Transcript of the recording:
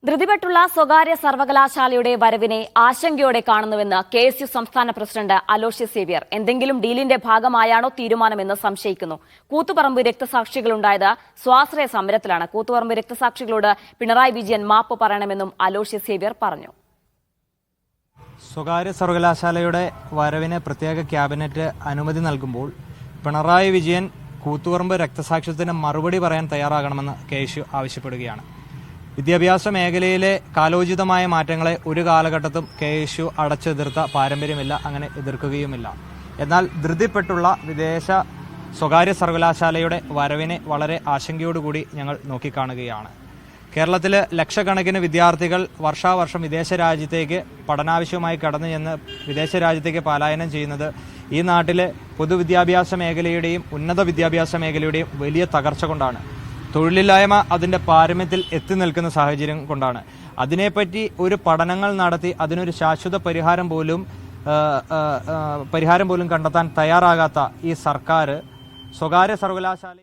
ധൃതിപെട്ടുള്ള സ്വകാര്യ സർവകലാശാലയുടെ വരവിനെ ആശങ്കയോടെ കാണുന്നുവെന്ന് കെഎസ്യു സംസ്ഥാന പ്രസിഡന്റ് അലോഷ്യസ് സേവ്യർ. എന്തെങ്കിലും ഡീലിന്റെ ഭാഗമായാണോ തീരുമാനമെന്ന് സംശയിക്കുന്നു. കൂത്തുപറമ്പ് രക്തസാക്ഷികളുണ്ടായത് സ്വാശ്രയ സമരത്തിലാണ്. കൂത്തുപറമ്പ് രക്തസാക്ഷികളോട് പിണറായി വിജയൻ മാപ്പ് പറയണമെന്നും അലോഷ്യസ് സേവ്യർ പറഞ്ഞു. സ്വകാര്യ സർവകലാശാലയുടെ വരവിന് പ്രത്യേക ക്യാബിനറ്റ് അനുമതി നൽകുമ്പോൾ പിണറായി വിജയൻ കൂത്തുപറമ്പ് രക്തസാക്ഷിത്വത്തിന് മറുപടി പറയാൻ തയ്യാറാകണമെന്ന് കെഎസ്യു ആവശ്യപ്പെടുകയാണ്. വിദ്യാഭ്യാസ മേഖലയിലെ കാലോചിതമായ മാറ്റങ്ങളെ ഒരു കാലഘട്ടത്തും കെഎസ്യു അടച്ചെതിർത്ത പാരമ്പര്യമില്ല, അങ്ങനെ എതിർക്കുകയുമില്ല. എന്നാൽ ധൃതിപ്പെട്ടുള്ള വിദേശ സ്വകാര്യ സർവകലാശാലയുടെ വരവിനെ വളരെ ആശങ്കയോടുകൂടി ഞങ്ങൾ നോക്കിക്കാണുകയാണ്. കേരളത്തിൽ ലക്ഷക്കണക്കിന് വിദ്യാർത്ഥികൾ വർഷാവർഷം വിദേശ രാജ്യത്തേക്ക് പഠനാവശ്യമായി കടന്നു ചെന്ന് വിദേശ രാജ്യത്തേക്ക് പലായനം ചെയ്യുന്നത് ഈ നാട്ടിലെ പൊതുവിദ്യാഭ്യാസ മേഖലയുടെയും ഉന്നത വിദ്യാഭ്യാസ മേഖലയുടെയും വലിയ തകർച്ച കൊണ്ടാണ്. തൊഴിലില്ലായ്മ അതിൻ്റെ പാരമ്യത്തിൽ എത്തി നിൽക്കുന്ന സാഹചര്യം കൊണ്ടാണ്. അതിനെപ്പറ്റി ഒരു പഠനങ്ങൾ നടത്തി അതിനൊരു ശാശ്വത പരിഹാരം പോലും കണ്ടെത്താൻ തയ്യാറാകാത്ത ഈ സർക്കാർ സ്വകാര്യ സർവകലാശാല